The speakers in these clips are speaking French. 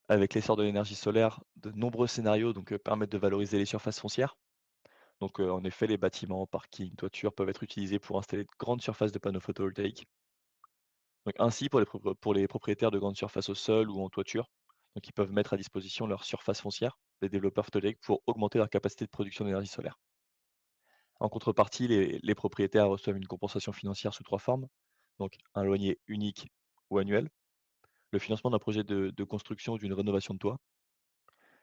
Avec l'essor de l'énergie solaire, de nombreux scénarios permettent de valoriser les surfaces foncières. En effet, les bâtiments, parkings, toitures peuvent être utilisés pour installer de grandes surfaces de panneaux photovoltaïques. Ainsi, pour les propriétaires de grandes surfaces au sol ou en toiture, ils peuvent mettre à disposition leur surface foncière, des développeurs photovoltaïques, pour augmenter leur capacité de production d'énergie solaire. En contrepartie, les propriétaires reçoivent une compensation financière sous 3 formes, donc un loyer unique ou annuel, le financement d'un projet de construction ou d'une rénovation de toit,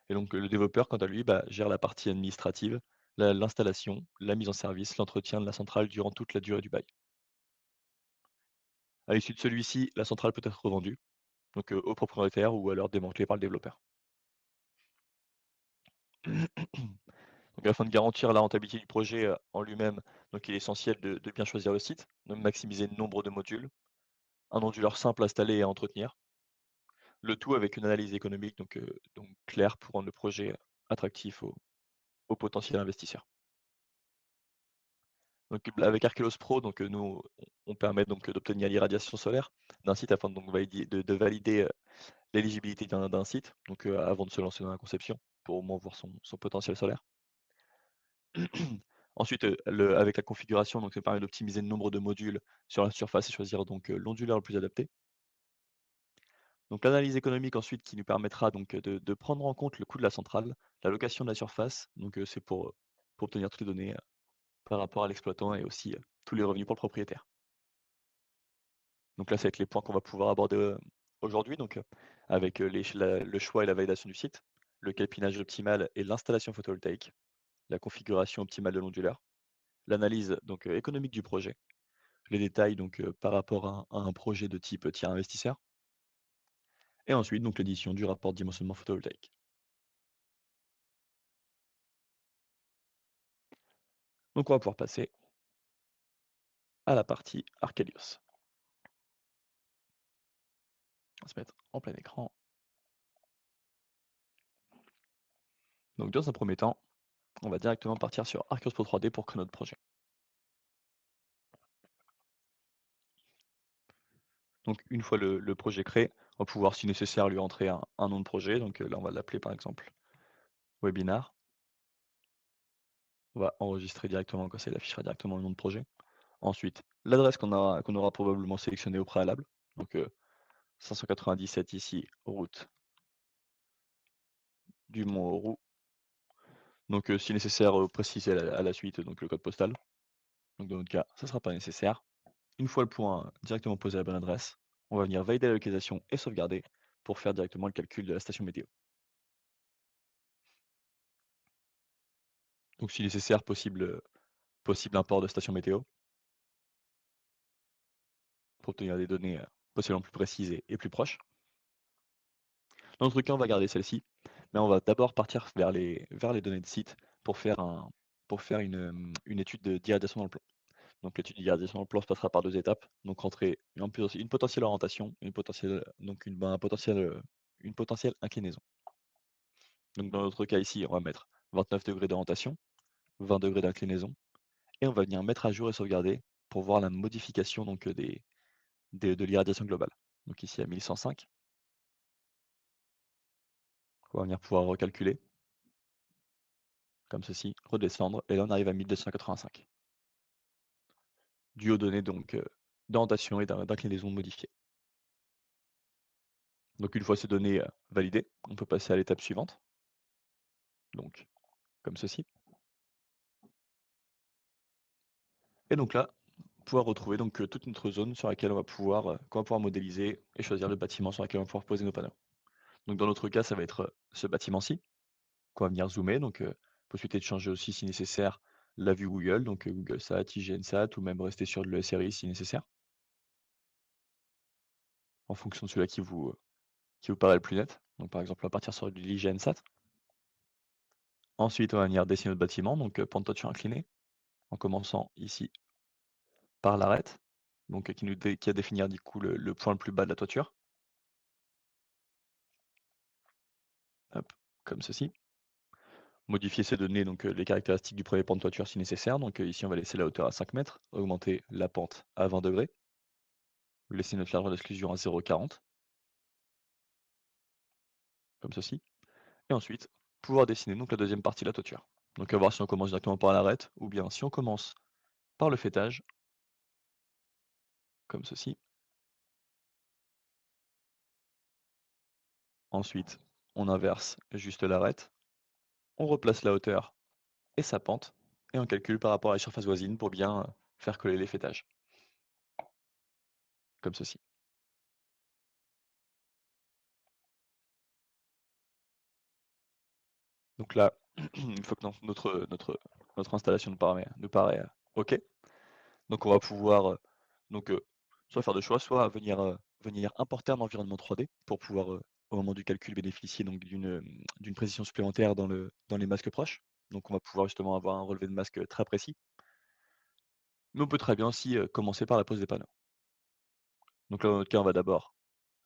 et le développeur, quant à lui, gère la partie administrative, l'installation, la mise en service, l'entretien de la centrale durant toute la durée du bail. À l'issue de celui-ci, la centrale peut être revendue, au propriétaire ou alors démantelée par le développeur. Afin de garantir la rentabilité du projet, en lui-même, il est essentiel de bien choisir le site, de maximiser le nombre de modules, un onduleur simple à installer et à entretenir, le tout avec une analyse économique claire pour rendre le projet attractif aux potentiels investisseurs. Avec Archelos Pro, nous, on permet d'obtenir l'irradiation solaire d'un site afin de valider, l'éligibilité d'un site, avant de se lancer dans la conception, pour au moins voir son potentiel solaire. Ensuite, avec la configuration, ça permet d'optimiser le nombre de modules sur la surface et choisir l'onduleur le plus adapté. L'analyse économique ensuite qui nous permettra de prendre en compte le coût de la centrale, la location de la surface, c'est pour obtenir toutes les données, par rapport à l'exploitant et aussi, tous les revenus pour le propriétaire. Là, ça va être les points qu'on va pouvoir aborder, aujourd'hui avec, le choix et la validation du site, le capinage optimal et l'installation photovoltaïque, la configuration optimale de l'onduleur, l'analyse économique du projet, les détails par rapport à un projet de type tiers investisseur et ensuite l'édition du rapport de dimensionnement photovoltaïque. On va pouvoir passer à la partie Archelios. On va se mettre en plein écran. Dans un premier temps, on va directement partir sur Archelios Pro 3D pour créer notre projet. Une fois le projet créé, on va pouvoir, si nécessaire, lui entrer un nom de projet. Là, on va l'appeler par exemple webinar. On va enregistrer directement, comme ça il affichera directement le nom de projet. Ensuite, l'adresse qu'on aura probablement sélectionnée au préalable. Donc, 597 ici, route du Mont-Auroux. Si nécessaire, préciser à la suite le code postal. Dans notre cas, ça ne sera pas nécessaire. Une fois le point directement posé à la bonne adresse, on va venir valider la localisation et sauvegarder pour faire directement le calcul de la station météo. Si nécessaire, possible import de station météo pour obtenir des données, possiblement plus précises et plus proches. Dans notre cas, on va garder celle-ci, mais on va d'abord partir vers les données de site pour faire une étude d'irradiation dans le plan. L'étude d'irradiation dans le plan se passera par 2 étapes. Rentrer une potentielle orientation, une potentielle donc une ben, un potentiel, une potentielle inclinaison. Dans notre cas ici, on va mettre 29° d'orientation, 20° d'inclinaison et on va venir mettre à jour et sauvegarder pour voir la modification de l'irradiation globale. Ici à 1105. On va venir pouvoir recalculer comme ceci, redescendre et là on arrive à 1285. Dû aux données d'orientation et d'inclinaison modifiées. Une fois ces données, validées, on peut passer à l'étape suivante. Comme ceci. Et là, pouvoir retrouver toute notre zone sur laquelle qu'on va pouvoir modéliser et choisir le bâtiment sur lequel on va pouvoir poser nos panneaux. Dans notre cas, ça va être, ce bâtiment-ci, qu'on va venir zoomer possibilité de changer aussi si nécessaire la vue Google, Google Sat, IGN-SAT ou même rester sur de l'ESRI si nécessaire. En fonction de celui-là qui vous paraît le plus net. Par exemple, on va partir sur de l'IGN-SAT. Ensuite, on va venir dessiner notre bâtiment, plan de toiture incliné, en commençant ici par l'arête, qui va définir du coup le point le plus bas de la toiture. Hop, comme ceci. Modifier ces données, les caractéristiques du premier pan de toiture si nécessaire. Ici, on va laisser la hauteur à 5 mètres, augmenter la pente à 20°, laisser notre largeur d'exclusion à 0,40. comme ceci. Et ensuite, pouvoir dessiner donc la deuxième partie de la toiture. Donc à voir si on commence directement par l'arête ou bien si on commence par le faîtage, comme ceci. Ensuite, on inverse juste l'arête, on replace la hauteur et sa pente, et on calcule par rapport à la surface voisine pour bien faire coller les faîtages, comme ceci. Donc là, une fois que notre installation nous paraît OK, donc on va pouvoir donc, soit faire 2 choix, soit venir importer un environnement 3D pour pouvoir, au moment du calcul, bénéficier donc d'une précision supplémentaire dans les masques proches. Donc on va pouvoir justement avoir un relevé de masque très précis. Mais on peut très bien aussi, commencer par la pose des panneaux. Donc là, dans notre cas, on va d'abord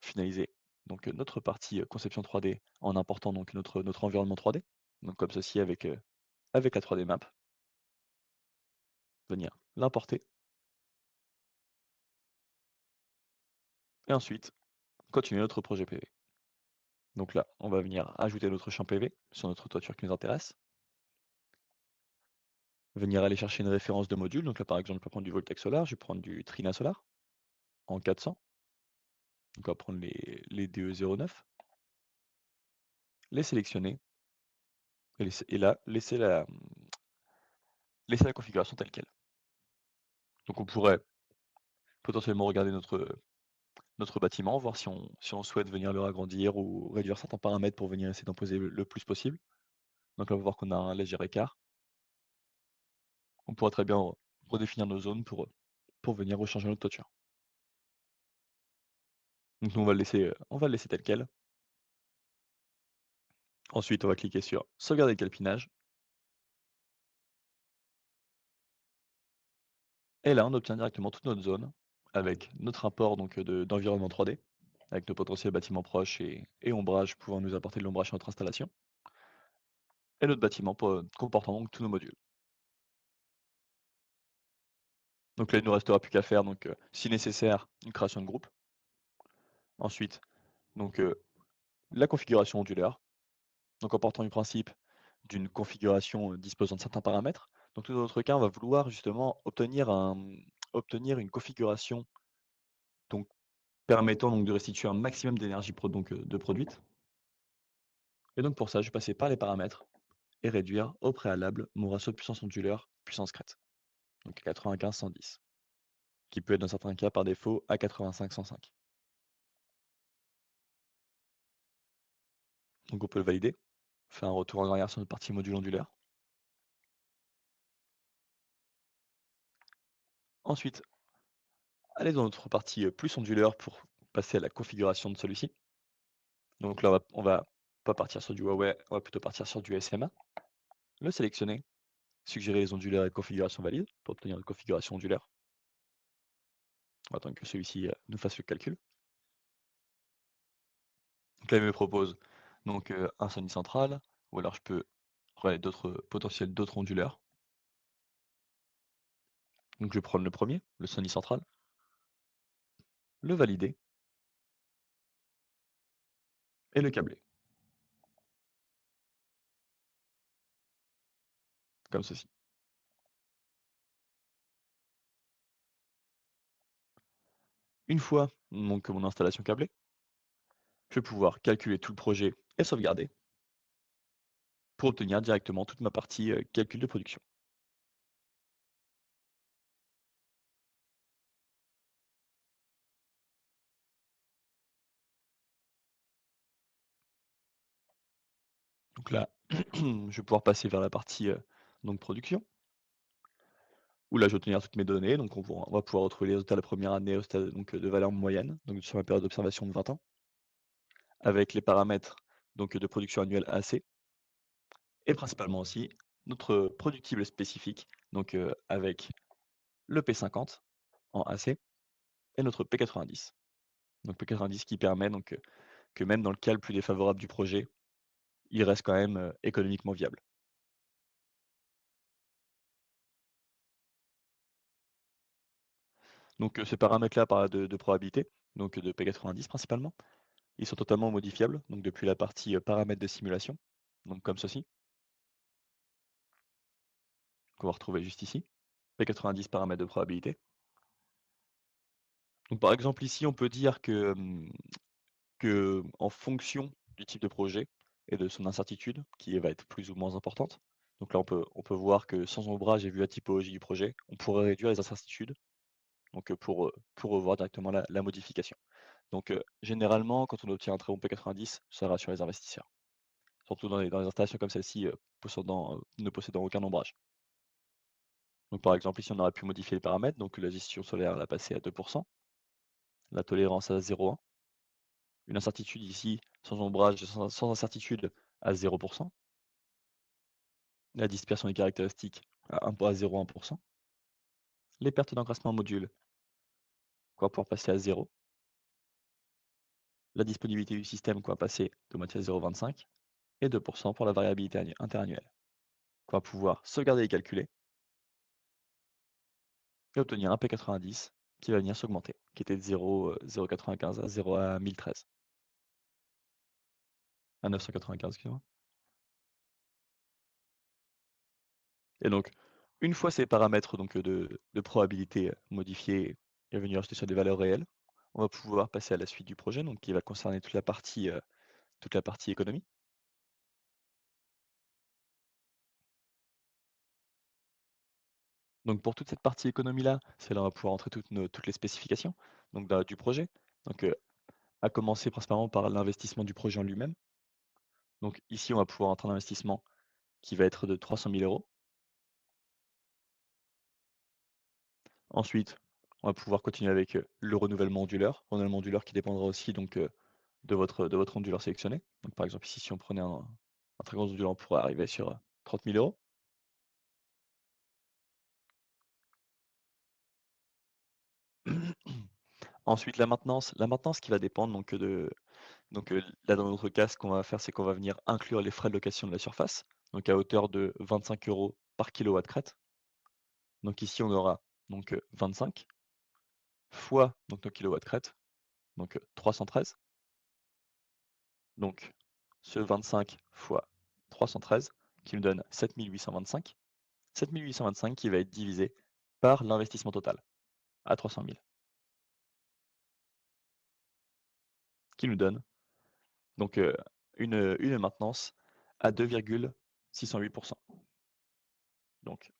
finaliser donc, notre partie, conception 3D en important donc notre environnement 3D. Donc comme ceci avec la 3D Map, venir l'importer et ensuite continuer notre projet PV. Donc là, on va venir ajouter notre champ PV sur notre toiture qui nous intéresse, venir aller chercher une référence de module. Donc là, par exemple, je peux prendre du Voltex Solar, je vais prendre du Trina Solar en 400. Donc on va prendre les DE09, les sélectionner et là, laisser la configuration telle quelle. Donc on pourrait potentiellement regarder notre bâtiment, voir si on souhaite venir le agrandir ou réduire certains paramètres pour venir essayer d'en poser le plus possible. Donc là, on va voir qu'on a un léger écart. On pourra très bien redéfinir nos zones pour venir rechanger notre toiture. Donc nous, on va le laisser tel quel. Ensuite, on va cliquer sur sauvegarder le calpinage. Et là, on obtient directement toute notre zone avec notre import donc d'environnement 3D, avec nos potentiels bâtiments proches et ombrage pouvant nous apporter de l'ombrage sur notre installation, et notre bâtiment comportant donc tous nos modules. Donc là, il ne nous restera plus qu'à faire, donc, si nécessaire, une création de groupe. Ensuite, donc, la configuration ondulaire, donc en partant du principe d'une configuration disposant de certains paramètres. Donc dans notre cas, on va vouloir justement obtenir une configuration donc permettant donc de restituer un maximum d'énergie de produite. Et donc pour ça, je vais passer par les paramètres et réduire au préalable mon ratio de puissance onduleur, puissance crête, donc 95-110, qui peut être dans certains cas par défaut à 85-105. Donc on peut le valider, faire un retour en arrière sur notre partie module ondulaire. Ensuite, aller dans notre partie plus onduleur pour passer à la configuration de celui-ci. Donc là, on va pas partir sur du Huawei, on va plutôt partir sur du SMA. Le sélectionner, suggérer les onduleurs et configuration valide pour obtenir une configuration ondulaire. On va attendre que celui-ci nous fasse le calcul. Donc là, il me propose donc un Sony central, ou alors je peux regarder d'autres onduleurs. Donc je vais prendre le premier, le Sony central, le valider et le câbler, comme ceci. Une fois donc mon installation câblée, je vais pouvoir calculer tout le projet et sauvegarder pour obtenir directement toute ma partie calcul de production. Donc là, je vais pouvoir passer vers la partie donc production, où là je vais obtenir toutes mes données. Donc on va pouvoir retrouver les résultats de la première année au stade donc, de valeur moyenne, donc sur ma période d'observation de 20 ans, avec les paramètres donc de production annuelle AC, et principalement aussi notre productible spécifique, donc avec le P50 en AC et notre P90. Donc P90 qui permet donc que même dans le cas le plus défavorable du projet, il reste quand même économiquement viable. Donc ces paramètres-là parlent de probabilité, donc de P90 principalement. Ils sont totalement modifiables, donc depuis la partie, paramètres de simulation, donc comme ceci, qu'on va retrouver juste ici. P90 paramètres de probabilité. Donc par exemple ici, on peut dire que en fonction du type de projet et de son incertitude, qui va être plus ou moins importante, donc là on peut voir que sans ombrage et vu la typologie du projet, on pourrait réduire les incertitudes, donc pour revoir directement la modification. Donc généralement, quand on obtient un très bon P90, ça rassure les investisseurs, surtout dans les installations comme celle-ci, ne possédant aucun ombrage. Donc par exemple ici, on aurait pu modifier les paramètres, donc la gestion solaire la passer à 2, la tolérance à 0,1, une incertitude ici sans ombrage, sans incertitude à 0, la dispersion des caractéristiques à 0,1, les pertes d'encrassement module qu'on va pouvoir passer à 0, la disponibilité du système qu'on va passer de moitié à 0,25 et 2 pour la variabilité interannuelle, qu'on va pouvoir sauvegarder et calculer et obtenir un P90 qui va venir s'augmenter, qui était de 0,95 à 0 à 1013, à 995, excusez-moi. Et donc, une fois ces paramètres donc, de probabilité modifiés et venus rajouter sur des valeurs réelles, on va pouvoir passer à la suite du projet, donc qui va concerner toute la partie économie. Donc pour toute cette partie économie-là, c'est là on va pouvoir entrer toutes les spécifications donc, du projet. Donc, à commencer principalement par l'investissement du projet en lui-même. Donc ici, on va pouvoir entrer un investissement qui va être de 300 000 €. Ensuite, on va pouvoir continuer avec, le renouvellement onduleur qui dépendra aussi donc, de votre onduleur sélectionné. Donc par exemple ici, si on prenait un très gros onduleur, on pourrait arriver sur, 30 000 €. Ensuite la maintenance qui va dépendre donc, là dans notre cas, ce qu'on va faire, c'est qu'on va venir inclure les frais de location de la surface, donc à hauteur de 25 € par kilowatt crête. Donc ici, on aura donc, 25 fois donc nos kilowatts crête, donc, 313. Donc ce 25 fois 313 qui me donne 7 825. 7 825 qui va être divisé par l'investissement total à 300 000, qui nous donne donc, une maintenance à 2,608. Donc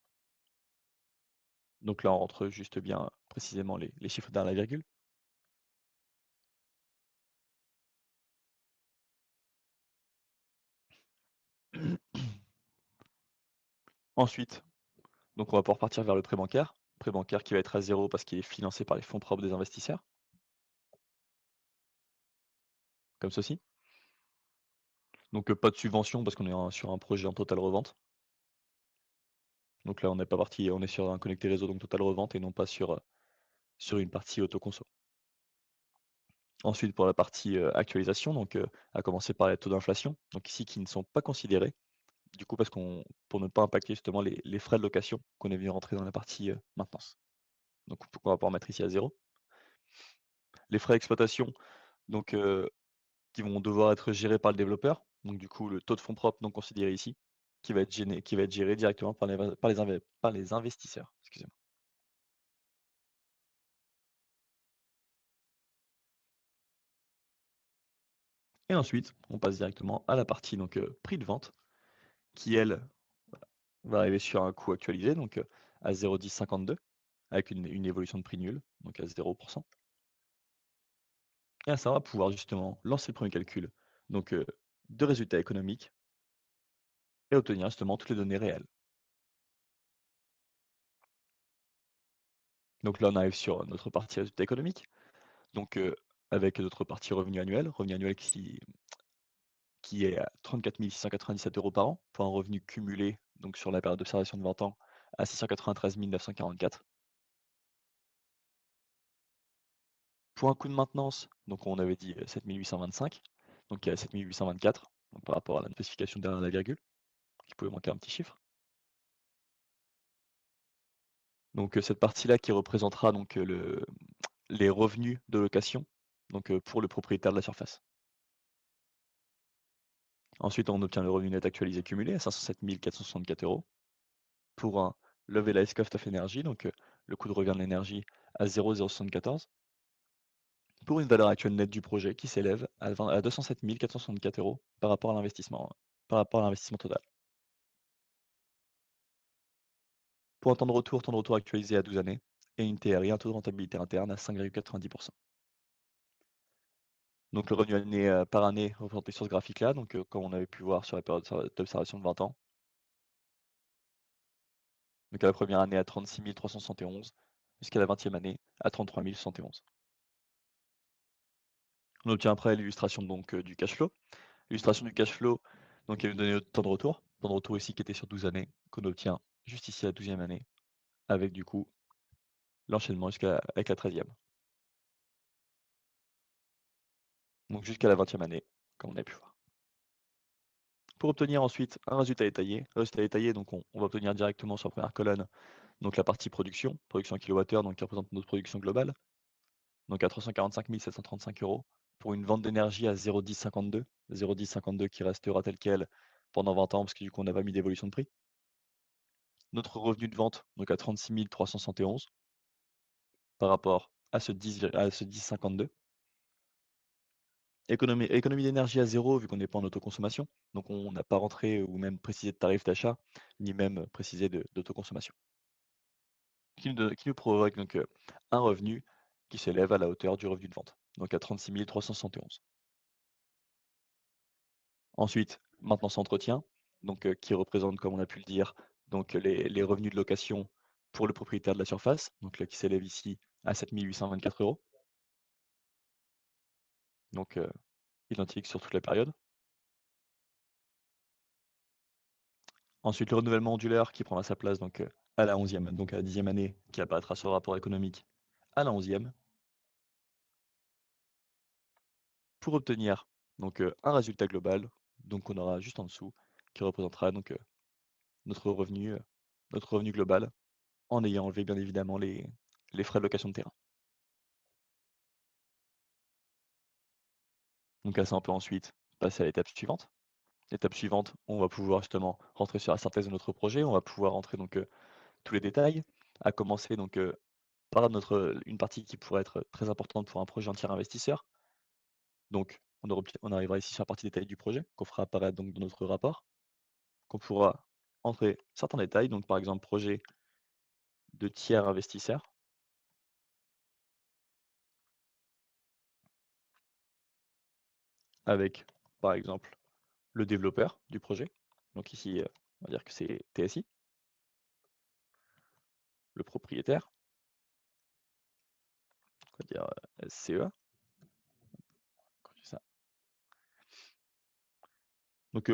donc là, on rentre juste bien précisément les chiffres derrière la virgule. Ensuite, donc on va pouvoir partir vers le prêt bancaire qui va être à 0 parce qu'il est financé par les fonds propres des investisseurs, comme ceci. Donc, pas de subvention parce qu'on est sur un projet en totale revente. Donc là, on est sur un connecté réseau, donc totale revente et non pas sur une partie autoconso. Ensuite, pour la partie, actualisation, donc, à commencer par les taux d'inflation, donc ici qui ne sont pas considérés, du coup parce qu'on pour ne pas impacter justement les frais de location qu'on est venu rentrer dans la partie, maintenance. Donc on va pouvoir mettre ici à 0. Les frais d'exploitation, donc, qui vont devoir être gérés par le développeur, donc du coup le taux de fonds propres non considéré ici, qui va être géré directement par les investisseurs, excusez-moi. Et ensuite, on passe directement à la partie donc, prix de vente qui elle, va arriver sur un coût actualisé donc, à 0,1052 avec une évolution de prix nulle, donc à 0. Et là, ça va pouvoir justement lancer le premier calcul donc, de résultats économiques et obtenir justement toutes les données réelles. Donc là, on arrive sur notre partie résultats économiques, donc, avec notre partie revenu annuel qui est à 34 697 € par an, pour un revenu cumulé donc sur la période d'observation de 20 ans à 693 944. Pour un coût de maintenance, donc on avait dit, 7 825, donc il y a 7 824, donc par rapport à la spécification derrière la virgule, qui pouvait manquer un petit chiffre. Donc, cette partie-là qui représentera donc, les revenus de location, donc, pour le propriétaire de la surface. Ensuite, on obtient le revenu net actualisé cumulé à 507 464 € pour un levelized cost of energy, donc le coût de revient de l'énergie à 0,074 pour une valeur actuelle nette du projet qui s'élève à 207 464 € par rapport à l'investissement total. Pour un temps de retour actualisé à 12 années et une TRI, un taux de rentabilité interne à 5,90. Donc le revenu année, par année représenté sur ce graphique-là, donc comme on avait pu voir sur la période d'observation de 20 ans. Donc à la première année à 36 371 jusqu'à la 20e année à 33 071. On obtient après l'illustration donc du cash flow. L'illustration du cash flow, donc elle nous donnait notre temps de retour ici qui était sur 12 années, qu'on obtient juste ici à la 12e année, avec du coup l'enchaînement avec la 13e. Donc jusqu'à la 20e année, comme on a pu voir. Pour obtenir ensuite un résultat détaillé, donc on va obtenir directement sur la première colonne, donc la partie production en kilowattheure, donc qui représente notre production globale, donc à 345 735 € pour une vente d'énergie à 0,1052, 0,1052 qui restera tel quel pendant 20 ans parce que du coup on n'a pas mis d'évolution de prix. Notre revenu de vente, donc à 36 371 par rapport à ce 10,52. Économie d'énergie à zéro vu qu'on n'est pas en autoconsommation, donc on n'a pas rentré ou même précisé de tarif d'achat, ni même précisé d'autoconsommation. Qui nous provoque donc un revenu qui s'élève à la hauteur du revenu de vente, donc à 36 371. Ensuite, maintenance entretien, donc qui représente, comme on a pu le dire, donc les revenus de location pour le propriétaire de la surface, donc là qui s'élève ici à 7 824 €, donc identique sur toute la période. Ensuite, le renouvellement ondulaire qui prendra sa place donc à la 11e, donc à la 10e année, qui apparaîtra sur le rapport économique à la 11e, pour obtenir donc un résultat global, donc on aura juste en dessous, qui représentera donc notre revenu, heu, notre revenu global, en ayant enlevé bien évidemment les frais de location de terrain. Donc là, ça, on peut ensuite passer à l'étape suivante. L'étape suivante, on va pouvoir justement rentrer sur la synthèse de notre projet, on va pouvoir rentrer donc tous les détails, à commencer donc par une partie qui pourrait être très importante pour un projet entier investisseur. Donc on arrivera ici sur la partie détail du projet, qu'on fera apparaître donc dans notre rapport, qu'on pourra entrer certains détails, donc par exemple projet de tiers investisseur, avec par exemple le développeur du projet. Donc ici, on va dire que c'est TSI, le propriétaire, on va dire SCEA, ça. Donc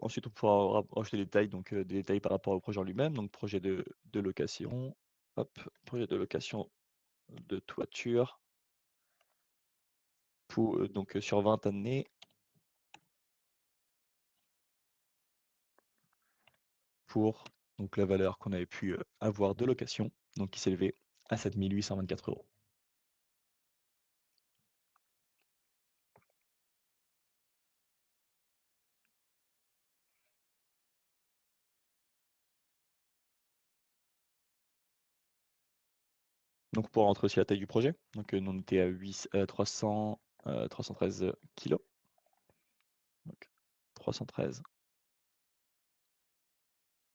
ensuite on pourra rajouter des détails, donc des détails par rapport au projet en lui-même, donc projet de location, hop, projet de location de toiture pour, donc sur 20 années pour donc la valeur qu'on avait pu, avoir de location, donc qui s'élevait à 7 824 €. Donc pour rentrer aussi la taille du projet, donc nous on était à 313 kilos, donc 313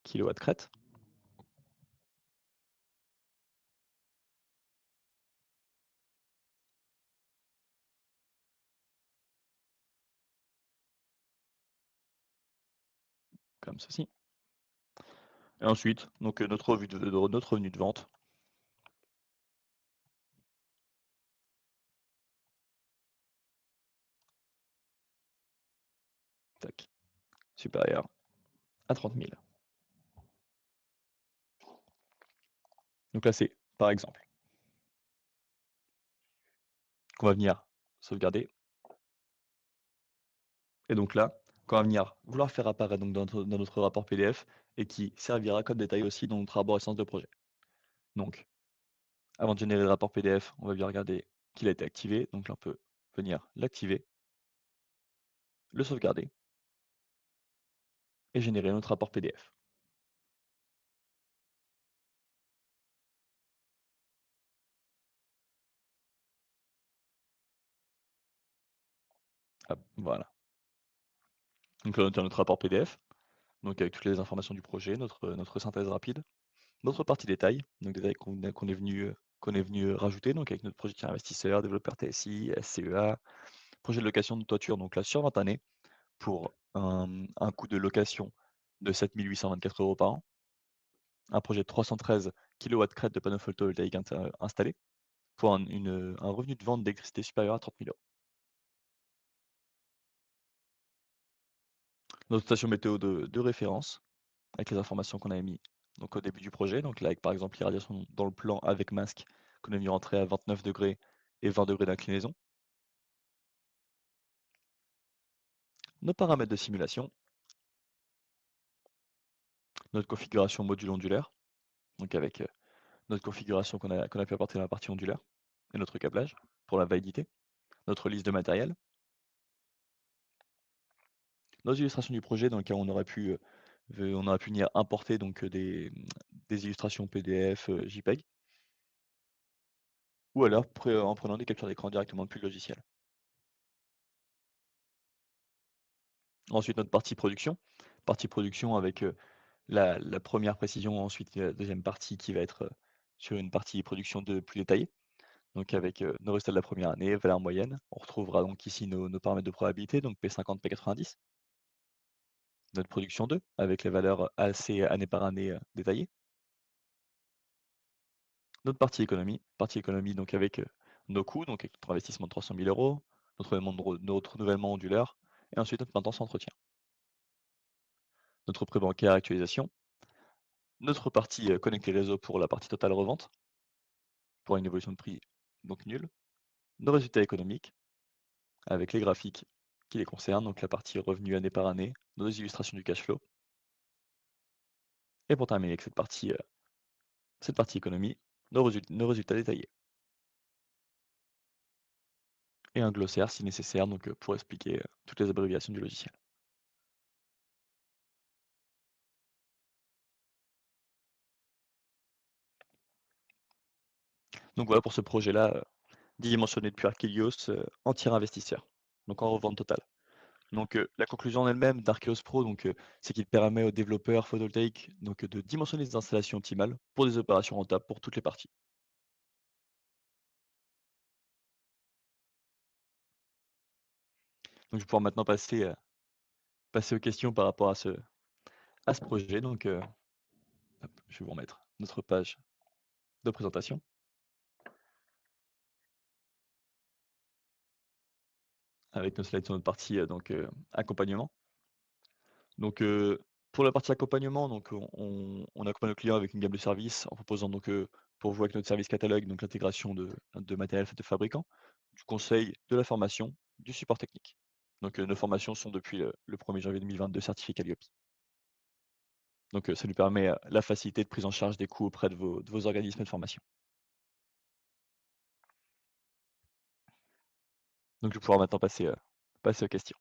kilowatts crête, comme ceci. Et ensuite, donc notre revenu de vente, tac, supérieur à 30 000. Donc là, c'est par exemple qu'on va venir sauvegarder. Et donc là, qu'on va venir vouloir faire apparaître donc dans notre rapport PDF et qui servira comme détail aussi dans notre arborescence de projet. Donc, avant de générer le rapport PDF, on va bien regarder qu'il a été activé. Donc là, on peut venir l'activer, le sauvegarder. et générer notre rapport PDF. Hop, voilà. Donc là, on obtient notre rapport PDF, donc avec toutes les informations du projet, notre synthèse rapide, notre partie détail, donc détails qu'on est venu rajouter, donc avec notre projet investisseur, développeur TSI, SCEA, projet de location de toiture, donc là sur 20 années, pour un coût de location de 7 824 € par an, un projet de 313 kW de panneaux photovoltaïques installés, pour un revenu de vente d'électricité supérieur à 30 000 €. Notre station météo de référence, avec les informations qu'on avait mis donc au début du projet, donc là avec par exemple l'irradiation dans le plan avec masque, qu'on a mis rentrer à 29 degrés et 20 degrés d'inclinaison. Nos paramètres de simulation, notre configuration module ondulaire, donc avec, notre configuration qu'on a pu apporter dans la partie ondulaire et notre câblage pour la validité, notre liste de matériel, nos illustrations du projet dans le cas où on aurait pu venir importer donc, des illustrations PDF, JPEG ou alors en prenant des captures d'écran directement depuis le logiciel. Ensuite notre partie production avec, la 1re précision, ensuite la 2e partie qui va être, sur une partie production de plus détaillée. Donc avec, nos résultats de la première année, valeur moyenne. On retrouvera donc ici nos paramètres de probabilité, donc P50, P90. Notre production 2 avec les valeurs AC année par année, détaillées. Notre partie économie donc avec, nos coûts, donc avec notre investissement de 300 000 €, notre renouvellement ondulaire et ensuite notre maintenance entretien. Notre prêt bancaire actualisation, notre partie, connecter réseau pour la partie totale revente, pour une évolution de prix donc nulle. Nos résultats économiques avec les graphiques qui les concernent, donc la partie revenu année par année, nos illustrations du cash flow et pour terminer avec cette partie économie, nos résultats détaillés et un glossaire si nécessaire, donc pour expliquer, toutes les abréviations du logiciel. Donc voilà pour ce projet-là, dimensionné depuis Archelios, en investisseur, donc en revente totale. Donc la conclusion en elle-même d'Archeos Pro, donc c'est qu'il permet aux développeurs photovoltaïques donc de dimensionner des installations optimales pour des opérations rentables pour toutes les parties. Donc je vais pouvoir maintenant passer aux questions par rapport à ce projet. Donc hop, je vais vous remettre notre page de présentation avec nos slides sur notre partie, accompagnement. Donc pour la partie accompagnement, donc on accompagne le client avec une gamme de services en proposant donc, pour vous avec notre service catalogue, donc l'intégration de matériel fait de fabricants, du conseil, de la formation, du support technique. Donc nos formations sont depuis le 1er janvier 2022 certifiées Qualiopi. Donc ça nous permet, la facilité de prise en charge des coûts auprès de vos organismes de formation. Donc je vais pouvoir maintenant passer aux questions.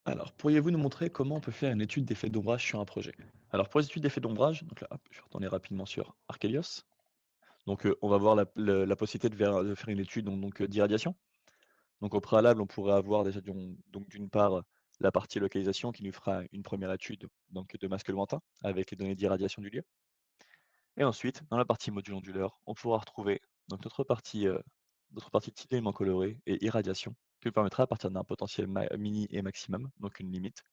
Alors, pourriez-vous nous montrer comment on peut faire une étude d'effet d'ombrage sur un projet? Alors pour les études d'effet d'ombrage, donc là, hop, je vais retourner rapidement sur Archelios. Donc, on va voir la possibilité de faire une étude d'irradiation. Donc au préalable, on pourrait avoir déjà d'une part, la partie localisation qui nous fera une première étude donc de masque lointain avec les données d'irradiation du lieu. Et ensuite, dans la partie module onduleur, on pourra retrouver donc notre partie type d'éléments colorés et irradiation qui nous permettra à partir d'un potentiel mini et maximum, donc une limite,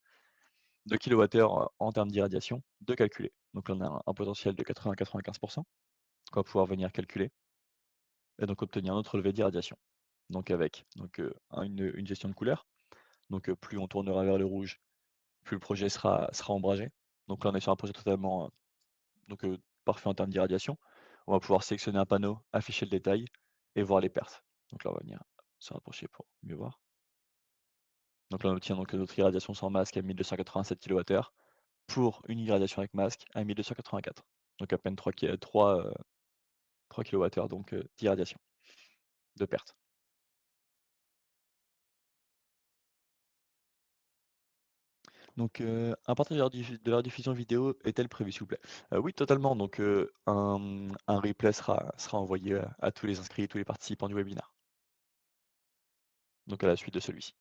de kilowattheure en termes d'irradiation, de calculer. Donc là, on a un potentiel de 80-95 qu'on va pouvoir venir calculer et donc obtenir notre relevé d'irradiation. Donc avec une gestion de couleur. Donc plus on tournera vers le rouge, plus le projet sera ombragé. Donc là, on est sur un projet totalement, parfait en termes d'irradiation. On va pouvoir sélectionner un panneau, afficher le détail et voir les pertes. Donc là, on va venir se rapprocher pour mieux voir. Donc là, on obtient donc notre irradiation sans masque à 1287 kWh pour une irradiation avec masque à 1284. Donc à peine 3 kWh donc d'irradiation, de perte. Donc, un partage de leur diffusion vidéo est-elle prévue, s'il vous plaît? Oui, totalement. Donc, un replay sera envoyé, à tous les inscrits, tous les participants du webinaire, donc à la suite de celui-ci.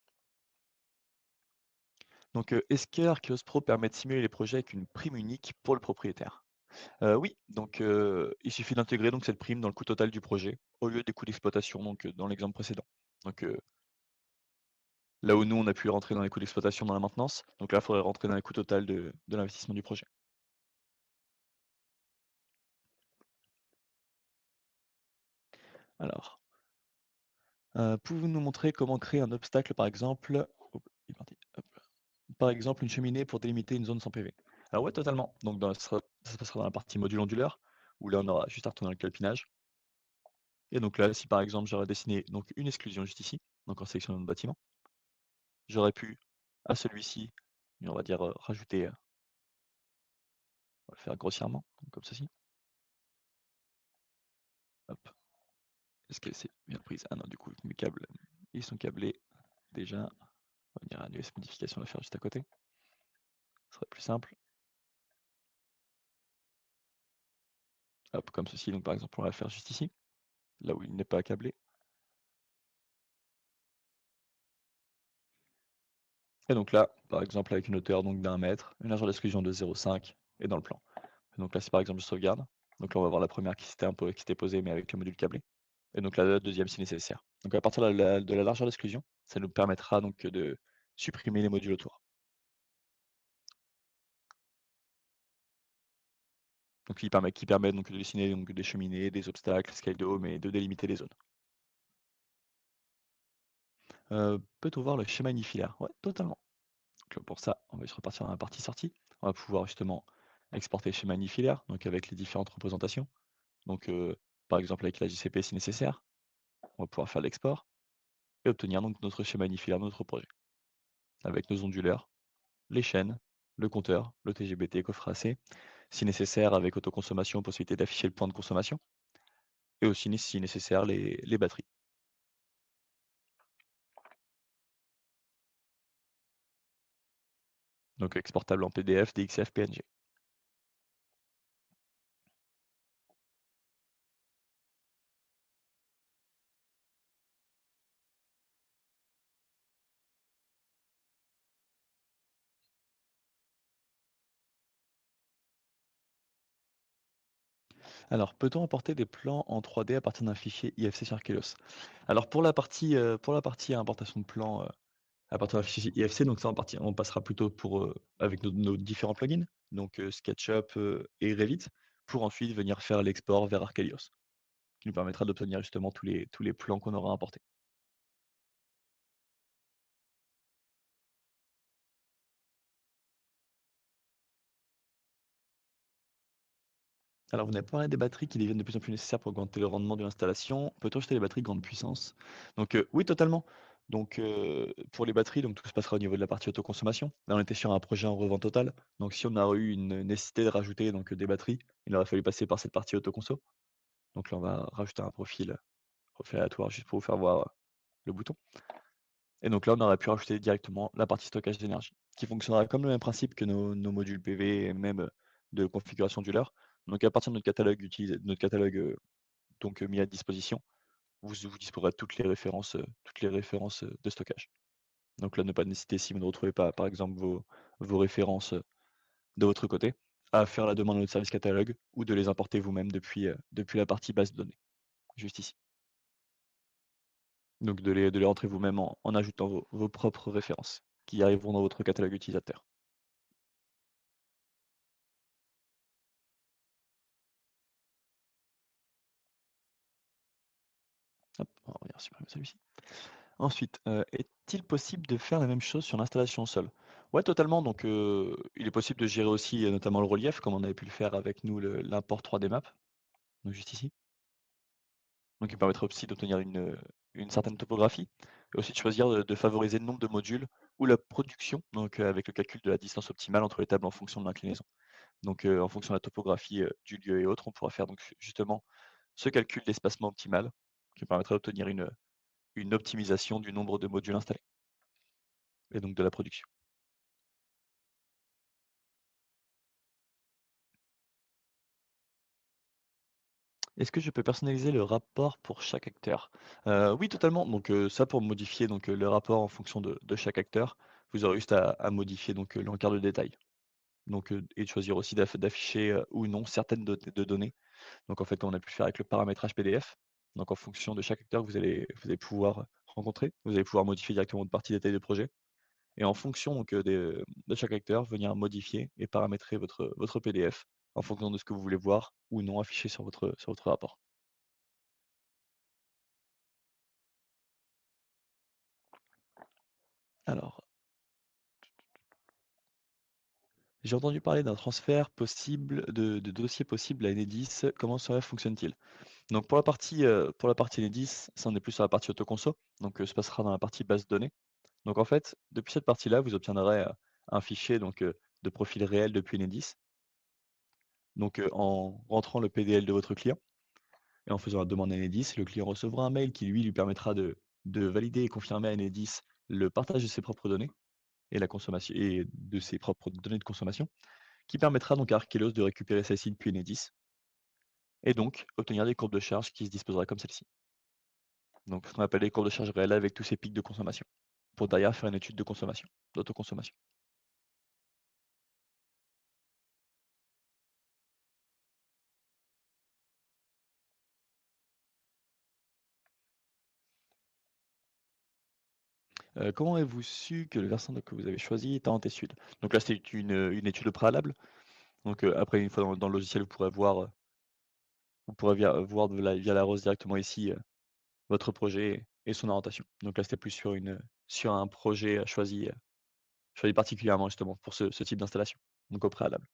Donc, est-ce que Archeos Pro permet de simuler les projets avec une prime unique pour le propriétaire? Oui, donc, il suffit d'intégrer donc cette prime dans le coût total du projet, au lieu des coûts d'exploitation, donc, dans l'exemple précédent. Donc, là où nous, on a pu rentrer dans les coûts d'exploitation dans la maintenance, donc là, il faudrait rentrer dans les coûts total de l'investissement du projet. Alors, pouvez-vous nous montrer comment créer un obstacle, par exemple hop, il est parti, hop, par exemple une cheminée pour délimiter une zone sans PV? Alors ouais, totalement. Donc ça se passera dans la partie module onduleur, où là, on aura juste à retourner dans le calpinage. Et donc là, si par exemple, j'aurais dessiné donc une exclusion juste ici, donc en sélectionnant le bâtiment, j'aurais pu, à celui-ci, on va dire, rajouter, on va le faire grossièrement, donc comme ceci. Hop. Est-ce que c'est bien prise? Ah non, du coup, mes câbles, ils sont câblés déjà. On va venir annuler cette modification, la faire juste à côté. Ce serait plus simple. Hop, comme ceci. Donc par exemple, on va le faire juste ici, là où il n'est pas câblé. Et donc là, par exemple, avec une hauteur donc d'1 mètre, une largeur d'exclusion de 0,5 et dans le plan. Et donc là, si par exemple je sauvegarde, donc là on va voir la première qui s'était posée, mais avec le module câblé. Et donc là, la deuxième si nécessaire. Donc à partir de la largeur d'exclusion, ça nous permettra donc de supprimer les modules autour. Donc qui permet donc de dessiner donc des cheminées, des obstacles, scale de home et de délimiter les zones. Peut-on voir le schéma unifilaire? Ouais, totalement. Donc, pour ça, on va juste repartir dans la partie sortie. On va pouvoir justement exporter le schéma unifilaire, donc avec les différentes représentations. Donc, par exemple avec la JCP si nécessaire, on va pouvoir faire l'export et obtenir donc notre schéma unifilaire de notre projet, avec nos onduleurs, les chaînes, le compteur, le TGBT, coffret AC, si nécessaire avec autoconsommation, possibilité d'afficher le point de consommation, et aussi si nécessaire les batteries. Donc exportable en PDF, DXF, PNG. Alors, peut-on importer des plans en 3D à partir d'un fichier IFC sur Archelos? Alors pour la partie importation de plans, à partir d'un fichier IFC, donc ça on passera plutôt avec nos différents plugins, donc SketchUp, et Revit, pour ensuite venir faire l'export vers Archelios, qui nous permettra d'obtenir justement tous les plans qu'on aura importés. Alors vous n'avez pas parlé des batteries qui deviennent de plus en plus nécessaires pour augmenter le rendement de l'installation. Peut-on acheter des batteries grande puissance? Donc oui, totalement. Donc pour les batteries, donc tout se passera au niveau de la partie autoconsommation. Là, on était sur un projet en revente totale, donc si on a eu une nécessité de rajouter donc des batteries, il aurait fallu passer par cette partie autoconso. Donc là, on va rajouter un profil aléatoire juste pour vous faire voir le bouton. Et donc là, on aurait pu rajouter directement la partie stockage d'énergie, qui fonctionnera comme le même principe que nos modules PV et même, de configuration du leur. Donc à partir de notre catalogue, donc mis à disposition, vous disposerez de toutes les références, de stockage. Donc là, ne pas hésiter si vous ne retrouvez pas, par exemple, vos références, de votre côté, à faire la demande à notre service catalogue ou de les importer vous-même depuis la partie base de données, juste ici. Donc de les rentrer vous-même en ajoutant vos propres références qui arriveront dans votre catalogue utilisateur. Hop, on va revenir supprimer celui-ci. Ensuite, est-il possible de faire la même chose sur l'installation au sol? Ouais, totalement, donc il est possible de gérer aussi, notamment le relief comme on avait pu le faire avec nous l'import 3D Map, donc juste ici. Donc il permettrait aussi d'obtenir une certaine topographie et aussi de choisir de favoriser le nombre de modules ou la production, donc avec le calcul de la distance optimale entre les tables en fonction de l'inclinaison. Donc en fonction de la topographie, du lieu et autres, on pourra faire donc justement ce calcul d'espacement optimal qui permettrait d'obtenir une optimisation du nombre de modules installés et donc de la production. Est-ce que je peux personnaliser le rapport pour chaque acteur? Oui, totalement. Donc, ça pour modifier donc, le rapport en fonction de chaque acteur, vous aurez juste à modifier donc, l'encart de détail. Donc, et de choisir aussi d'afficher, ou non certaines de données. Donc en fait, on a pu le faire avec le paramétrage PDF. Donc en fonction de chaque acteur que vous allez pouvoir rencontrer, vous allez pouvoir modifier directement votre partie détail de projet et en fonction donc, de chaque acteur, venir modifier et paramétrer votre PDF en fonction de ce que vous voulez voir ou non affiché sur votre rapport. Alors, j'ai entendu parler d'un transfert possible de dossiers possibles à Enedis. Comment cela fonctionne-t-il? Donc pour la partie Enedis, ça on est plus sur la partie autoconso, donc se passera dans la partie base de données. Donc en fait, depuis cette partie-là, vous obtiendrez, un fichier donc, de profil réel depuis Enedis, donc, en rentrant le PDL de votre client et en faisant la demande à Enedis, le client recevra un mail qui lui permettra de valider et confirmer à Enedis le partage de ses propres données et la consommation et de ses propres données de consommation, qui permettra donc à Archelos de récupérer celle-ci depuis Enedis et donc obtenir des courbes de charge qui se disposeraient comme celle-ci. Donc ce qu'on appelle les courbes de charge réelles avec tous ces pics de consommation, pour derrière faire une étude de consommation, d'autoconsommation. Comment avez-vous su que le versant que vous avez choisi était en T-Sud? Donc là, c'est une étude au préalable. Donc, après une fois dans le logiciel, vous pourrez voir via la rose directement ici, votre projet et son orientation. Donc là, c'était plus sur un projet, choisi particulièrement justement pour ce type d'installation, donc au préalable.